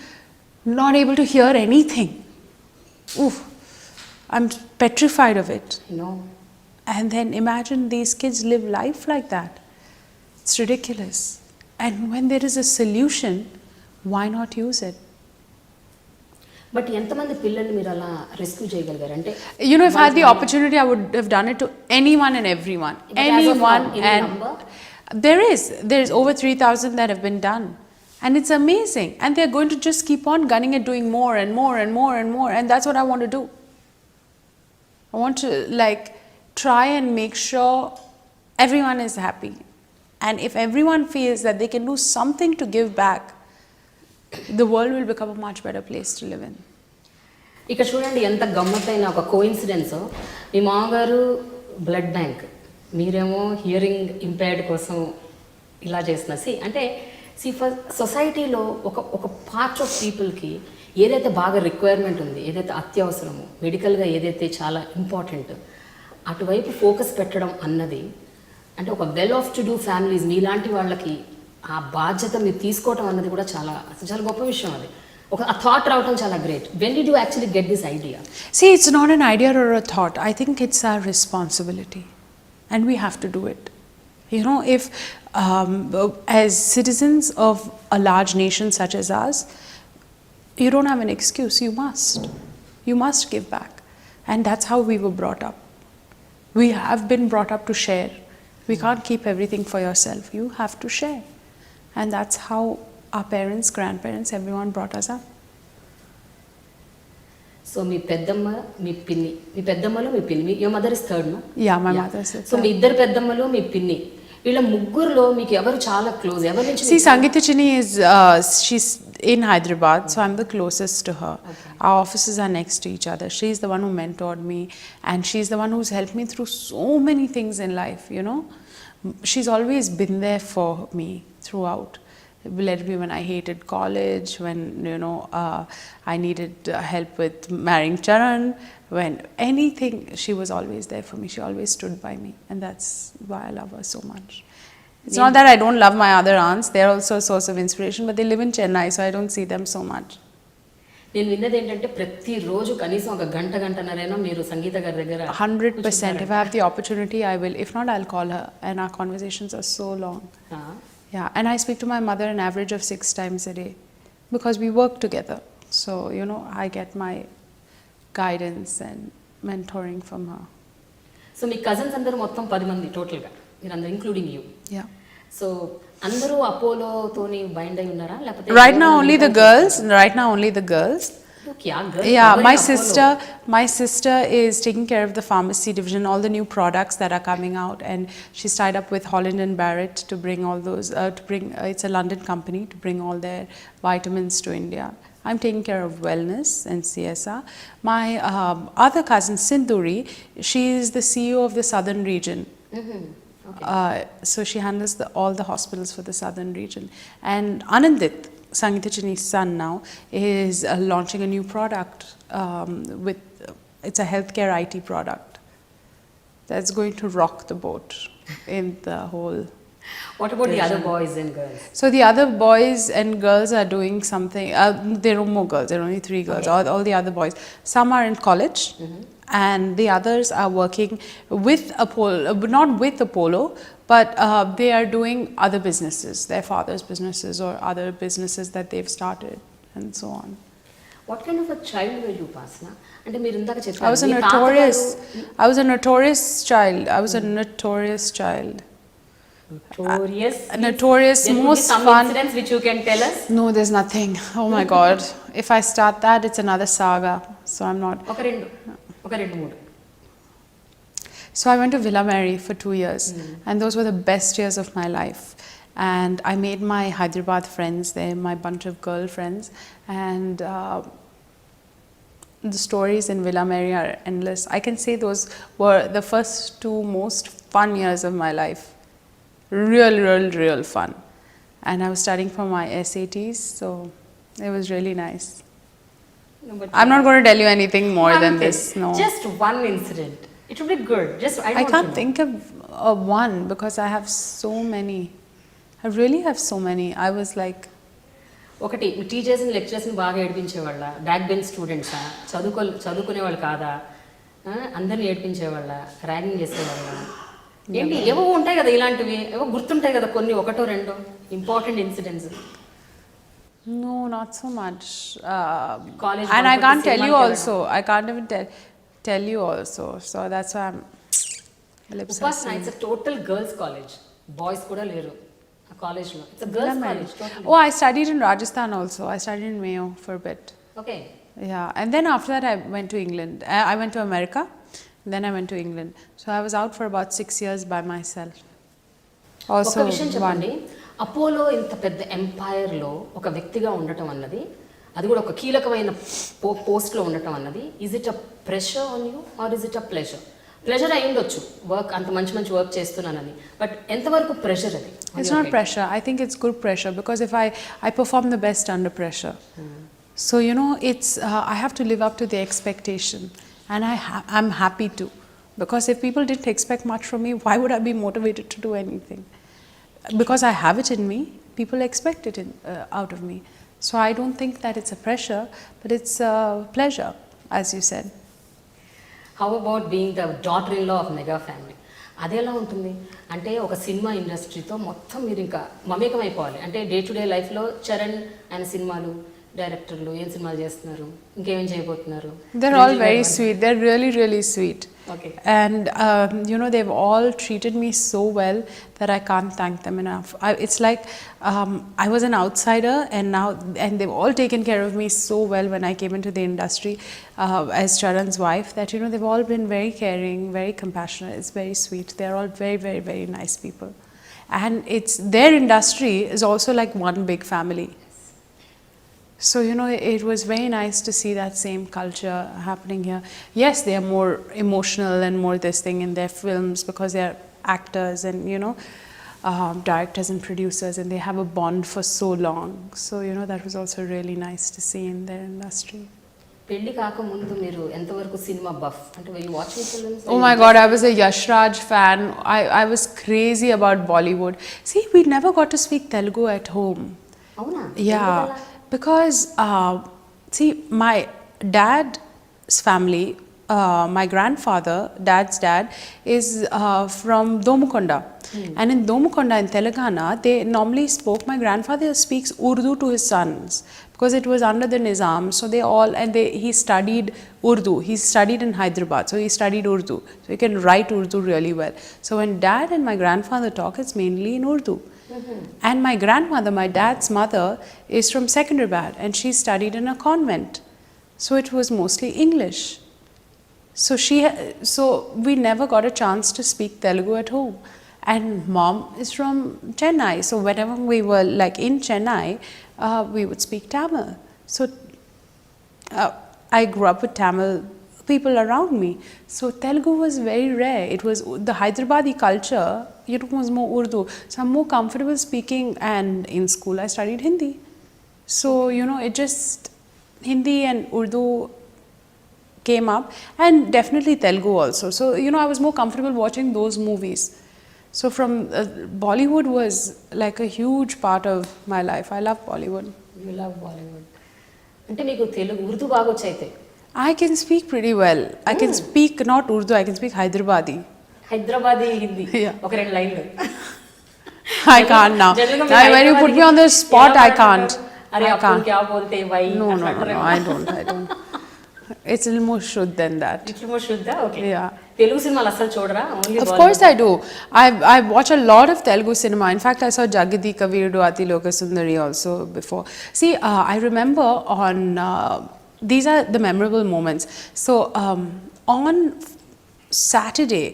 not able to hear anything. Oof, I'm petrified of it. No. And then imagine these kids live life like that. It's ridiculous. And when there is a solution, why not use it? But ఎంతమంది పిల్లల్ని మీరు అలా rescue చేయగలిగారు అంటే? You know, if I had the opportunity, I would have done it to anyone and everyone. Anyone. And there is over 3,000 that have been done. And it's amazing. And they're going to just keep on gunning at doing more and more and more and more. And that's what I want to do. I want to like try and make sure everyone is happy. And if everyone feels that they can do something to give back, the world will become a much better place to live in. ఇక్కడ చూడండి ఎంత గమ్మత్తైన ఒక coincidence. మీ మామగారు blood bank, మీరేమో hearing impaired కోసం ఇలా చేస్తున్నా. అంటే ఫర్ సొసైటీలో ఒక పార్ట్ ఆఫ్ పీపుల్కి ఏదైతే బాగా రిక్వైర్మెంట్ ఉంది, ఏదైతే అత్యవసరమో, మెడికల్గా ఏదైతే చాలా ఇంపార్టెంట్, అటువైపు ఫోకస్ పెట్టడం అన్నది, అంటే ఒక well off to do families మీలాంటి వాళ్ళకి ఆ బాధ్యత మీరు తీసుకోవటం అన్నది కూడా చాలా గొప్ప విషయం. అది ఒక థాట్ రావటం చాలా great. When did you actually get this idea? See, it's not an idea or a thought. I think it's our responsibility and we have to do it. You know, if as citizens of a large nation such as ours, you don't have an excuse. You must give back. And that's how we were brought up. We have been brought up to share. We can't keep everything for yourself. You have to share. And that's how our parents, grandparents, everyone brought us up. So మీ పెద్దమ్మ, మీ పిన్ని, మీ పెద్దమ్మలో మీ పిన్ని, your mother is third, no? Yeah, my mother is third. So మీ ఇద్దరు పెద్దమ్మలు, మీ పిన్ని, వీళ్ళ ముగ్గురులో మీకు ఎవరు చాలా క్లోజ్? ఎవరి నుంచి? See, Sangeeta Chini is she's in Hyderabad, so I'm the closest to her. Okay. Our offices are next to each other. She's the one who mentored me, and she's the one who's helped me through so many things in life, you know. She's always been there for me throughout. Let me when I hated college, when I needed help with marrying Charan, when anything, she was always there for me. She always stood by me, and that's why I love her so much. It's not that I don't love my other aunts; they're also a source of inspiration, but they live in Chennai, so I don't see them so much. నేను విన్నది ఏంటంటే ప్రతిరోజు కనీసం ఒక గంటన్నరైనా మీరు సంగీత గారి దగ్గర 100%. If I have the opportunity, I will. If not, I'll call her, and our conversations are so long. Yeah, and I speak to my mother an average of 6 times a day because we work together. So, I get my guidance and mentoring from her. So me cousins అందరూ మొత్తం 10 మంది టోటల్గా మీరందరూ including you. Yeah. So అందరూ అపోలోతోని bind అయి ఉన్నారా లేకపోతే Right now only the girls. Yeah, my sister is taking care of the pharmacy division, all the new products that are coming out, and she's tied up with Holland and Barrett to bring all those it's a London company, to bring all their vitamins to India. I'm taking care of wellness and CSR. My other cousin Sindhuri, she is the CEO of the southern region. Okay. So she handles all the hospitals for the southern region. And Anandit, Sangeeta Chini's son now, is launching a new product it's a healthcare IT product that's going to rock the boat in the whole. What about the other boys and girls? So the other boys and girls are doing something. There are more girls. There are only 3 girls. Okay. All the other boys. Some are in college, and the others are working with Apollo, not with Apollo, but they are doing other businesses, their father's businesses or other businesses that they've started, and so on. What kind of a child were you, Upasana? అంటే మీరు ఇందాక I చెప్పారు was a notorious child. Notorious, most some fun. incidents which you can tell us? No, there's nothing. Oh my God. If I start that, it's another saga. So I'm not. ఒక రెండు మూడు. So I went to Villa Mary for 2 years, and those were the best years of my life. And I made my Hyderabad friends there, my bunch of girlfriends, and the stories in Villa Mary are endless. I can say those were the first 2 most fun years of my life. Real fun. And I was studying for my SATs, so it was really nice. No, but I'm not going to tell you anything more than this. No. Just one incident. It would be good. I can't think of one because I have so many. I really have so many. I was like. ఒకటి టీచర్స్ని లెక్చరర్స్ని బాగా ఏడిపించేవాళ్ళ, back bench స్టూడెంట్సా, చదువుకునేవాళ్ళు కాదా, అందరిని ఏడిపించేవాళ్ళ, ragging చేసేవాళ్ళ, ఏంటి ఏవో ఉంటాయి కదా ఇలాంటివి, ఏవో గుర్తుంటాయి కదా కొన్ని, ఒకటో రెండో important incidents. No, not so much. College, and I can't tell you also. I can't even tell you also. So that's why I'm. Upasana, it's a total girls' college. Boys kuda leru a college lo. It's a girls' college. Totally. Oh, I studied in Rajasthan also. I studied in Mayo for a bit. Okay. Yeah, and then after that I went to England. I went to America. Then I went to England. So I was out for about 6 years by myself. Also, ఒక విషయం చెప్పండి, Apollo ఇంత పెద్ద ఎంపైర్లో ఒక వ్యక్తిగా ఉండటం అన్నది, అది కూడా ఒక కీలకమైన పోస్ట్లో ఉండటం అన్నది, is it a pressure on you or is it a pleasure? Pleasure అయి ఉండొచ్చు, వర్క్ అంత మంచి వర్క్ చేస్తున్నానని, బట్ ఎంతవరకు ప్రెషర్ అది? It's not pressure. I think it's good pressure because if I perform the best under pressure. So it's I have to live up to the expectation, and I'm happy to, because if people didn't expect much from me, why would I be motivated to do anything? Because I have it in me, people expect it out of me. So I don't think that it's a pressure, but it's a pleasure, as you said. How about being the daughter-in-law of mega family? అది ఎలా ఉంటుంది అంటే ఒక cinema ఇండస్ట్రీతో మొత్తం మీరు ఇంకా మమేకం అయిపోవాలి అంటే డే టు డే లైఫ్లో చరణ్ ఆయన సినిమాలు, డైరెక్టర్లు ఏం సినిమాలు చేస్తున్నారు, ఇంకేం చేయబోతున్నారు? They're all very sweet. They're really sweet. Okay. And they've all treated me so well that I can't thank them enough. It's like I was an outsider, and they've all taken care of me so well when I came into the industry as Charan's wife, that they've all been very caring, very compassionate. It's very sweet. They're all very very nice people, and it's their industry is also like one big family. So it was very nice to see that same culture happening here. Yes, they are more emotional and more this thing in their films because they are actors, and directors and producers, and they have a bond for so long. So that was also really nice to see in their industry. పెళ్లి కాకముందు మీరు ఎంతవరకు cinema buff అంటే were you watching films? Oh my God, I was a Yash Raj fan. I was crazy about Bollywood. See, we never got to speak Telugu at home. అవునా? Yeah, because see, my dad's family, my grandfather, dad's dad, is from Domukonda. And in Domukonda, in Telangana, they normally spoke, my grandfather speaks Urdu to his sons because it was under the Nizam. So they all, and he studied Urdu. He studied in Hyderabad, so he studied Urdu. So he can write Urdu really well. So when dad and my grandfather talk, it's mainly in Urdu. And my grandmother, my dad's mother, is from Secunderabad, and she studied in a convent. So it was mostly English. So we never got a chance to speak Telugu at home. And mom is from Chennai, so whenever we were like in Chennai, we would speak Tamil. So I grew up with Tamil people around me. So Telugu was very rare. It was the Hyderabadi culture, it was more Urdu. So I'm more comfortable speaking, and in school I studied Hindi. So it just, Hindi and Urdu came up, and definitely Telugu also. So I was more comfortable watching those movies. So from Bollywood was like a huge part of my life. I love Bollywood. You love Bollywood. అంటే మీకు తెలుగు ఉర్దూ బాగా వచ్చైతే? I can speak pretty well. I can speak not Urdu, I can speak Hyderabadi. Hyderabadi Hindi Yeah. ఒక రెండు లైన్లు. I can't now. When you put me on the spot, I can't. అరే I అప్పుడు can't. క్యా బోల్తే why? No, I don't. It's a little more shuddh than that. ఇట్లా మో శుద్ధ? Okay. Yeah. Telugu సినిమాలు అసలు చూడరా? Only Of course I do. I watch a lot of Telugu cinema. In fact, I saw Jagadika Veerudu Ati Loka Sundari also before. See, I remember on, these are the memorable moments. So on Saturday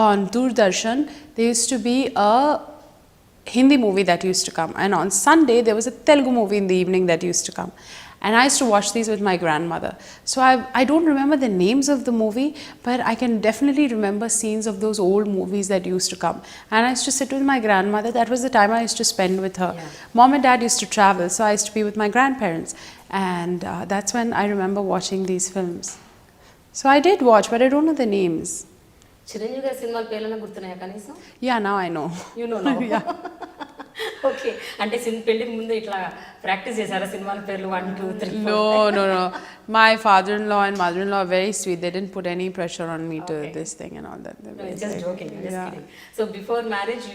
on Doordarshan, there used to be a Hindi movie that used to come, and on Sunday there was a Telugu movie in the evening that used to come. And I used to watch these with my grandmother. So I don't remember the names of the movie, but I can definitely remember scenes of those old movies that used to come. And I used to sit with my grandmother. That was the time I used to spend with her. Yeah. Mom and dad used to travel, so I used to be with my grandparents. And that's when I remember watching these films. So I did watch, but I don't know the names. Chiranjeevi గారి సినిమాల పేర్లన్నా గుర్తున్నాయా కనీసం? Yeah, now I know. You know now. Yeah. Okay. అంటే పెళ్లికి ముందు ఇట్లా practice చేశారా సినిమాల పేర్లు 1 2 3 4? No. My father-in-law and mother-in-law are very sweet. They didn't put any pressure on me to this thing and all that. No, it's just joking. I'm just kidding. So before marriage,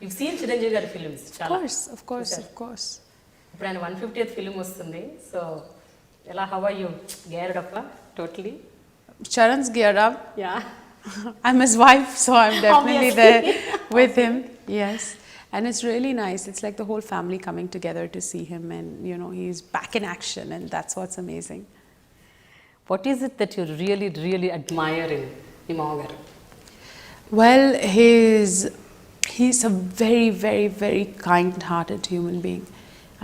you've seen Chiranjeevi గారి films చాలా? Of course. ఇప్పుడు ఆయన 150th film వస్తుంది. So ఎలా, how are you geared up totally? Charan's geared up. Yeah. I'm his wife, so I'm definitely Obviously. there with him. Yes. And it's really nice. It's like the whole family coming together to see him, and he's back in action, and that's what's amazing. What is it that you really, really admire in మీ మామగారు? Well, he's a very, very, very kind-hearted human being.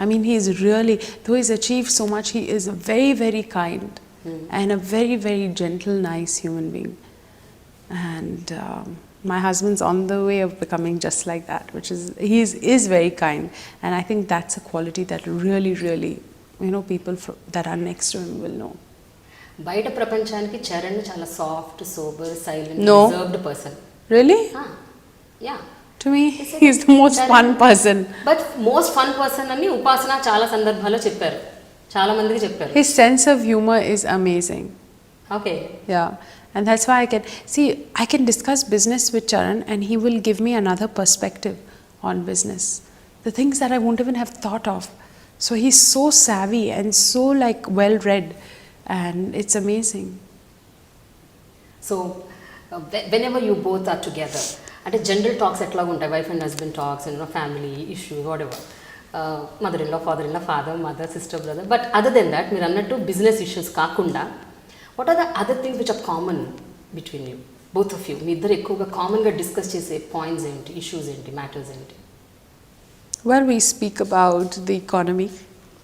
I mean, he's really, though he's achieved so much, he is very, very kind and a very, very gentle, nice human being. And my husband's on the way of becoming just like that, which is very kind, and I think that's a quality that really, really, people that are next to him will know. బయట ప్రపంచానికి చరణ్ చాలా soft, sober, silent, No. Reserved person. Really? Yeah. To me, he's the most fun person. But most fun person అని ఉపాసన చాలా సందర్భాల్లో చెప్పారు, చాలా మందికి చెప్పారు. His sense of humor is amazing. Okay. Yeah. And that's why I can discuss business with Charan, and he will give me another perspective on business. The things that I won't even have thought of. So he's so savvy and so well read, and it's amazing. So whenever you both are together, అంటే general talks ఎట్లా ఉంటాయి? Wife and husband talks, family issues, whatever, mother in law, father mother, sister, brother. But other then that, మీరు అన్నట్టు business issues కాకుండా what are the other things which are common between you, both of you? మీ ఇద్దరు ఎక్కువగా కామన్గా discuss చేసే points ఏంటి, issues ఏంటి, matters ఏంటి? Well, we speak about the economy.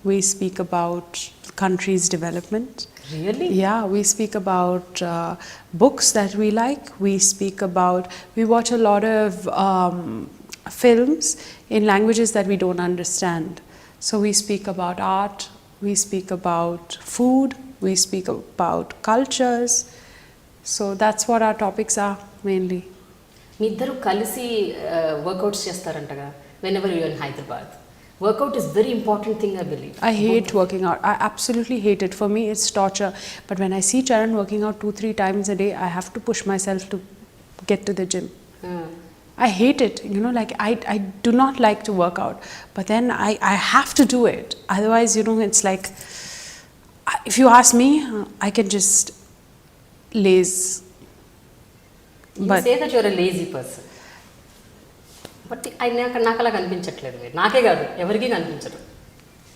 We speak about the country's development. Really? Yeah, we speak about books that we like. We watch a lot of films in languages that we don't understand. So we speak about art, we speak about food, we speak about cultures. So that's what our topics are mainly. మీ ఇద్దరు కలిసి workouts చేస్తారంటగా whenever you are in Hyderabad. Workout is very important thing, I believe. I hate working out. I absolutely hate it. For me, it's torture. But when I see Charan working out 2-3 times a day, I have to push myself to get to the gym. I hate it. You know, like I do not like to work out. But then I have to do it. Otherwise, you know, it's like, if you ask me, I can just laze. You say that you're a lazy person. But నాకు అలా కనిపించట్లేదు. మీరు నాకే కాదు ఎవరికి కనిపించరు.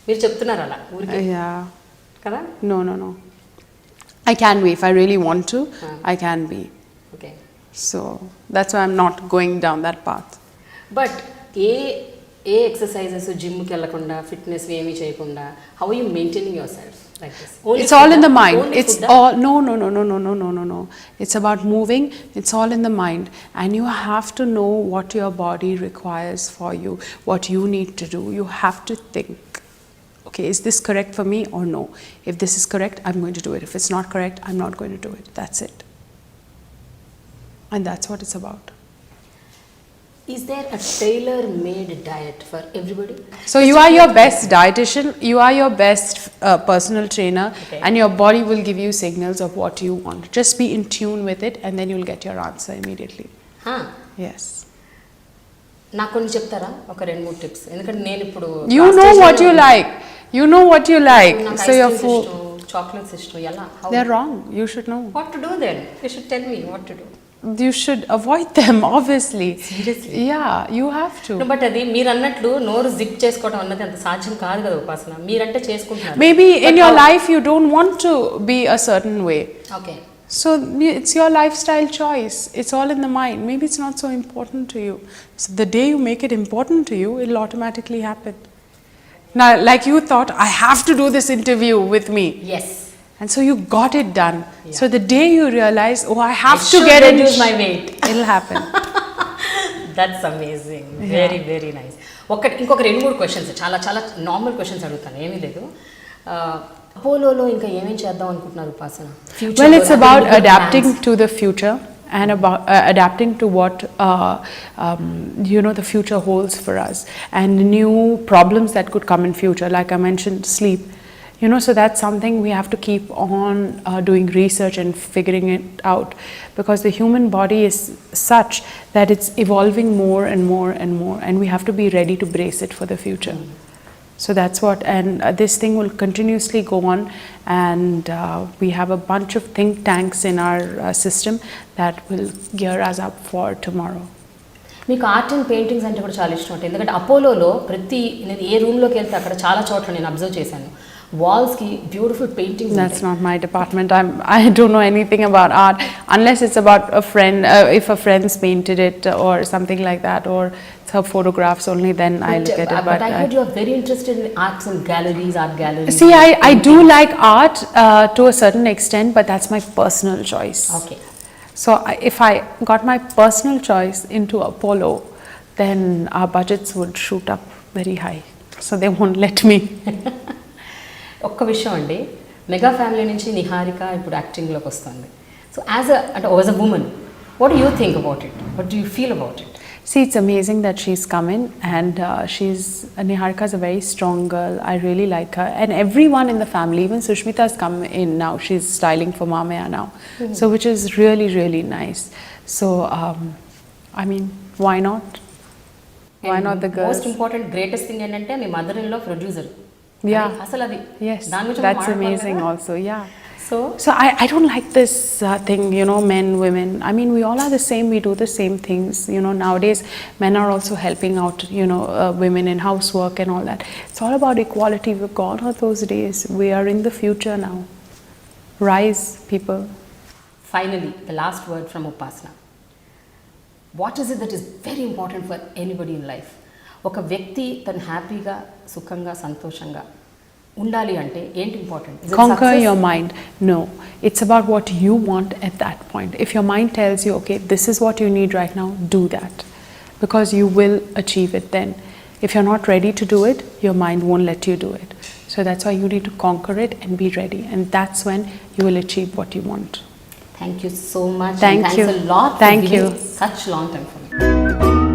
మీరు చెప్తున్నారు అలా ఊరికే కదా? No. I can be. If I really want to, I can be. Okay. So that's why I'm not going down that path. But A exercises జిమ్కి వెళ్ళకుండా ఫిట్నెస్ ఏమీ చేయకుండా how you maintaining your self like this? It's all in the mind. It's all no. It's about moving. It's all in the mind, and you have to know what your body requires for you, what you need to do. You have to think, okay, is this correct for me or no? If this is correct, I'm going to do it. If it's not correct, I'm not going to do it. That's it. And that's what it's about. Is there a tailor-made diet for everybody? So you are your best dietitian, you are your best personal trainer, okay, and your body will give you signals of what you want. Just be in tune with it, and then you'll get your answer immediately. Yes. నాకు కొన్ని చెప్తారా ఒక 2-3 tips? ఎందుకంటే నేను ఇప్పుడు you know what you like. You know what you like. So your food, chocolates ఇష్టం ఎలా? They're wrong. You should know. What to do then? You should tell me what to do. You should avoid them, obviously. Seriously? Yeah, you have to. No, but అది మీరు అన్నట్లు నోరు zip చేసుకోవడం అన్నది అంత సాధ్యం కాదు కదా ఉపాసన. మీరంటే చేసుకుంటున్నారు. Maybe in your life you don't want to be a certain way. Okay. So it's your lifestyle choice. It's all in the mind. Maybe it's not so important to you. So the day you make it important to you, it'll automatically happen. Now, like you thought, I have to do this interview with me. Yes. And so you got it done. Yeah. So the day you realize, oh, I have to get in, reduce my weight. It'll happen. That's amazing. Very, very nice. ఇంకొక 2-3 questions చాలా చాలా normal questions అడుగుతాను, ఏమీ లేదు. అపోలోలో ఇంకా ఏమేం చేద్దాం అనుకుంటున్నారు ఉపాసన? Well, it's about adapting to the future and about adapting to what you know the future holds for us, and new problems that could come in future. Like I mentioned, sleep. You know, so that's something we have to keep on doing research and figuring it out, because the human body is such that it's evolving more and more and more, and we have to be ready to brace it for the future. So that's what, and this thing will continuously go on, and we have a bunch of think tanks in our system that will gear us up for tomorrow. మీకు art and paintings అంటే కూడా చాలా ఇష్టం అంటే, ఎందుకంటే అపోలోలో నేను ఏ రూమ్లోకి వెళ్తే అక్కడ చాలా చోట్ల నేను అబ్జర్వ్ చేశాను, వాల్స్కి beautiful paintings. That's not my department. I don't know anything about art unless it's about a friend. If a friend's painted it or something like that, or it's her photographs, only then I look at it. But I heard you are very interested in arts and galleries, art galleries. See, I do like art to a certain extent, but that's my personal choice. Okay. So if I got my personal choice into Apollo, then our budgets would shoot up very high. So they won't let me. ఒక్క విషయం అండి, mega family నుంచి నిహారిక ఇప్పుడు యాక్టింగ్లోకి వస్తుంది. So as a women, what do you think about it? What do you feel about it? See, it's amazing that she's come in, and Niharika is a very strong girl. I really like her, and everyone in the family, even Sushmita has come in now. She's styling for Mamaya now, so which is really, really nice. So, I mean, why not? Why not the girls? Most important, greatest thing ఏంటంటే మీ మదర్-ఇన్-లా producer. Yeah. అసలు అది. Yes. That's amazing also. Yeah. So I don't like this thing, you know, men, women. I mean, we all are the same. We do the same things. You know, nowadays men are also helping out, you know, women in housework and all that. It's all about equality. We're gone of those days. We are in the future now. Rise, people. Finally, the last word from Upasana. What is it that is very important for anybody in life? ఒక వ్యక్తి తను హ్యాపీగా, సుఖంగా, సంతోషంగా ఉండాలి అంటే ఏంటి important? Conquer your mind. No, it's about what you want at that point. If your mind tells you, okay, this is what you need right now, do that. because you will achieve it then. If you're not ready to do it, your mind won't let you do it. So that's why you need to conquer it and be ready, and that's when you will achieve what you want. Thank you so much. Thank and you. Thanks a lot Thank for giving you. such long time for me.